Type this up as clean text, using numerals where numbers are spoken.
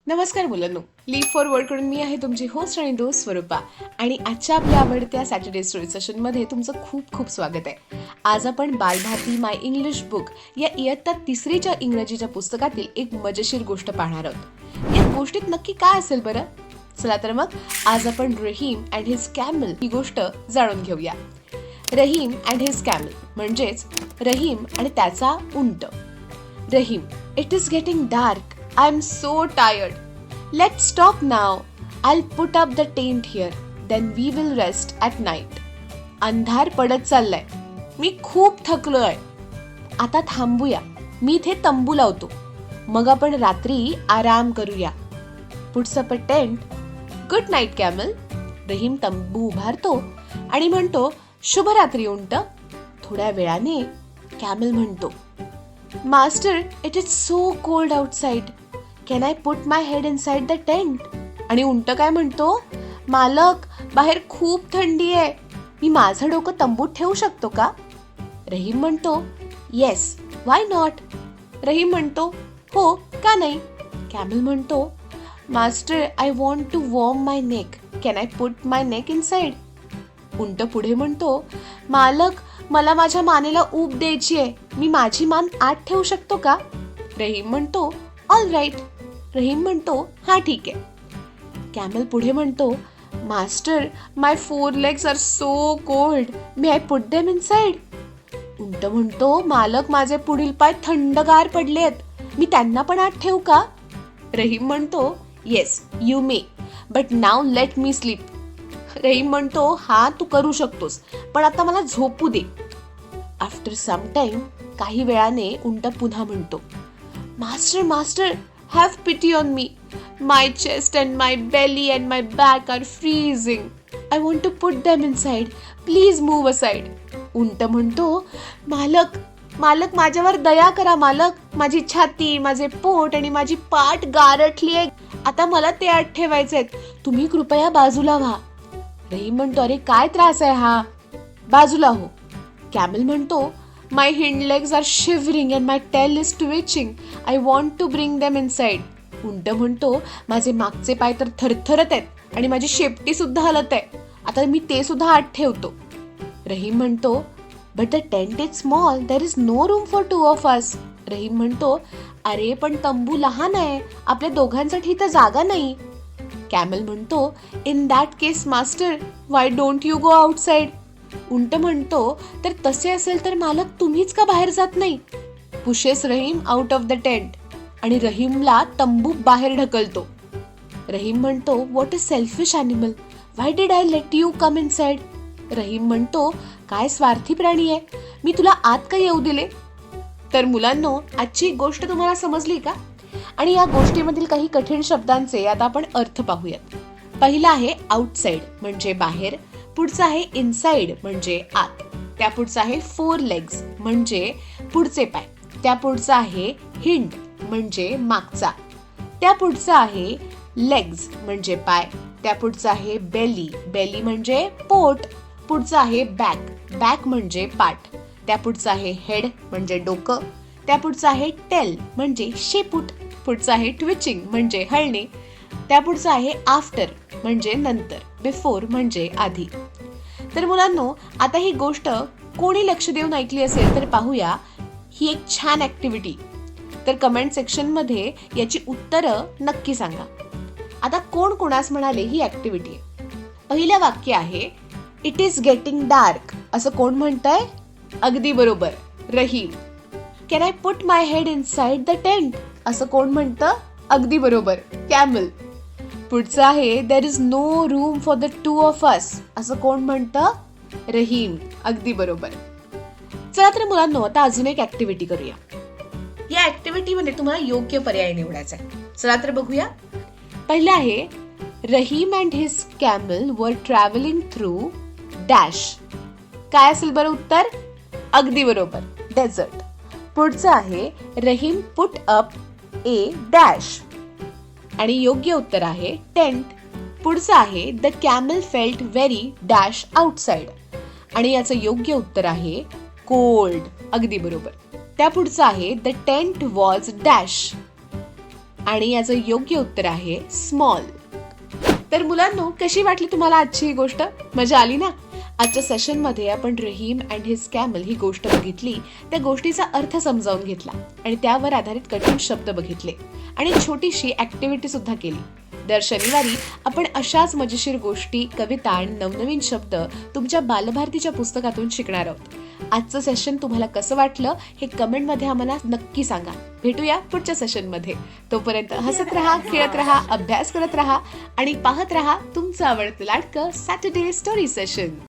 नमस्कार मुलांनो, leaf forward कडून मी आहे तुमची होस्ट आणि दोस्त स्वरूपा आणि आजच्या आपल्या आवडत्या सॅटर्डे स्टोरी सेशन मध्ये तुमचं खूप खूप स्वागत आहे. आज आपण बालभारती माय इंग्लिश बुक या इयत्ता तिसरीच्या इंग्रजीच्या पुस्तकातील एक मजेशीर गोष्ट पाहणार आहोत. या गोष्टीत नक्की काय असेल बरं? चला तर मग आज आपण रहीम अँड हिज कॅमल ही गोष्ट जाणून घेऊया. रहीम अँड हिज कॅमल म्हणजेच रहीम आणि त्याचा उंट. Rahim, it is getting dark. I'm so tired. Let's stop now. I'll put up the tent here. Then we will rest at night. अंधार पडत चाललाय. मी खूप थकलोय. आता थांबूया. मी इथे तंबू लावतो. मग आपण रात्री आराम करूया. Puts up a tent. Good night, camel. Rahim तंबू उभारतो आणि म्हणतो शुभरात्री उंट. थोड्या वेळाने कॅमल म्हणतो master, it is so cold outside. Can I put my head inside the tent? आणि उंट काय म्हणतो, मालक बाहेर खूप थंडी आहे. मी माझं डोकं तंबूत ठेवू शकतो का? रहीम म्हणतो येस, व्हाय नॉट? रहीम म्हणतो हो, का नाही? कॅमल म्हणतो master, I want to warm my neck. Can I put my neck inside? उंट पुढे म्हणतो मालक, मला माझ्या मानेला ऊब द्यायची आहे. मी माझी मान आत ठेवू शकतो का? रहीम म्हणतो ऑल राईट. रहीम म्हणतो हा ठीक आहे. कॅमल पुढे म्हणतो master, my 4 legs are so cold. May I put them inside? उंट म्हणतो मालक, माझे पुढील पाय थंडगार पडलेत. मी त्यांना पण आत ठेवू का? रहीम म्हणतो yes, you may, but now let me sleep. Rahim म्हणतो हा तू करू शकतोस, पण आता मला झोपू दे. आफ्टर सम टाइम, काही वेळाने उंट पुन्हा म्हणतो master, master, have pity on me. My chest and my belly and my back are freezing. I want to put them inside. Please move aside. उंट म्हणतो मालक, मालक माझ्यावर दया करा मालक. माझी छाती, माझे पोट आणि माझी पाठ गारठली आहे. आता मला ते आत ठेवायचे आहेत. तुम्ही कृपया बाजूला व्हा. रहीम म्हणतो अरे काय त्रास आहे हा, बाजूला हो. कॅमल म्हणतो my hind legs are shivering and my tail is twitching. I want to bring them inside. उंट म्हणतो माझे मागचे पाय तर थरथरत आहेत आणि माझी शेपटी सुद्धा हलत आहे. आता मी ते सुद्धा आत ठेवतो. रहीम म्हणतो but the tent is small, there is no room for 2 of us. Rahim म्हणतो अरे पण तंबू लहान आहे, आपल्या दोघांसाठी इथं जागा नाही. कॅमल म्हणतो in that case master, why don't you go outside? उंट म्हणतो तर तसे असेल तर मालक तुम्हीच का बाहेर जात नाही? Pushes Rahim out of the tent आणि रहीमला तंबू बाहेर ढकलतो. रहीम म्हणतो what a selfish animal, why did I let you come inside? Rahim म्हणतो काय स्वार्थी प्राणी आहे, मी तुला आत का येऊ दिले? तर मुलांनो, आजची गोष्ट तुम्हाला समजली का? आणि या गोष्टीमधील काही कठीण शब्दांचे आता आपण अर्थ पाहूयात. पहिला आहे आउटसाइड म्हणजे बाहेर. पुढचा आहे इनसाइड म्हणजे आत. त्या पुढचा आहे 4 legs म्हणजे पुढचे पाय. त्या पुढचा आहे हिंड म्हणजे मागचा. त्या पुढचा आहे लेग्स म्हणजे पाय. त्या पुढचा आहे बेली, बेली म्हणजे पोट. पुढचा आहे बॅक, बॅक म्हणजे पाठ. त्या पुढचा आहे हेड म्हणजे डोकं. त्या पुढचा आहे टेल म्हणजे शेपूट. पुढचा आहे ट्विचिंग म्हणजे हलणे. त्या पुढचा आहे आफ्टर म्हणजे नंतर. बिफोर म्हणजे आधी. तर मुलांनो, आता ही गोष्ट कोणी लक्ष देऊन ऐकली असेल तर पाहूया. ही एक छान ऍक्टिव्हिटी. तर कमेंट सेक्शन मध्ये याची उत्तरं नक्की सांगा. आता कोण कोणास म्हणाले ही ऍक्टिव्हिटी आहे. पहिलं वाक्य आहे इट इज गेटिंग डार्क. असं कोण म्हणतंय? अगदी बरोबर, Rahim. Can I put my head inside the tent? असं कोण म्हणतं? अगदी बरोबर, कॅमल. पुढचं आहे there is no room for the 2 of us. असं कोण म्हणतं? रहीम. अगदी बरोबर. चला तर मुलांनो, आता अजून एक ऍक्टिव्हिटी करूया. या ऍक्टिव्हिटीमध्ये तुम्हाला योग्य पर्याय निवडायचा आहे. चला तर बघूया. पहिलं आहे रहीम अँड हिज कॅमल वर ट्रॅव्हलिंग थ्रू डॅश. काय असेल बरं उत्तर? अगदी बरोबर, डेझर्ट. पुढचं आहे Rahim put up A dash आणि योग्य उत्तर आहे टेंट. पुढचं आहे the camel felt very dash outside आणि याचं योग्य उत्तर आहे कोल्ड. अगदी बरोबर. त्या पुढचं आहे द टेंट वॉज डॅश आणि याचं योग्य उत्तर आहे स्मॉल. तर मुलांनो, कशी वाटली तुम्हाला आजची ही गोष्ट? मजा आली ना? आजच्या सेशनमध्ये आपण रहीम अँड हिज कॅमल ही गोष्ट बघितली, त्या गोष्टीचा अर्थ समजावून घेतला आणि त्यावर आधारित कठीण शब्द बघितले आणि छोटीशी ऍक्टिव्हिटी सुद्धा केली. दर शनिवारी आपण अशाच मजेशीर गोष्टी, कविता आणि नवनवीन शब्द तुमच्या बालभारतीच्या पुस्तकातून शिकणार आहोत. आजचं सेशन तुम्हाला कसं वाटलं हे कमेंटमध्ये आम्हाला नक्की सांगा. भेटूया पुढच्या सेशनमध्ये. तोपर्यंत हसत राहा, खेळत राहा, अभ्यास करत राहा आणि पाहत राहा तुमचं आवडतं लाडकं सॅटर्डे स्टोरी सेशन.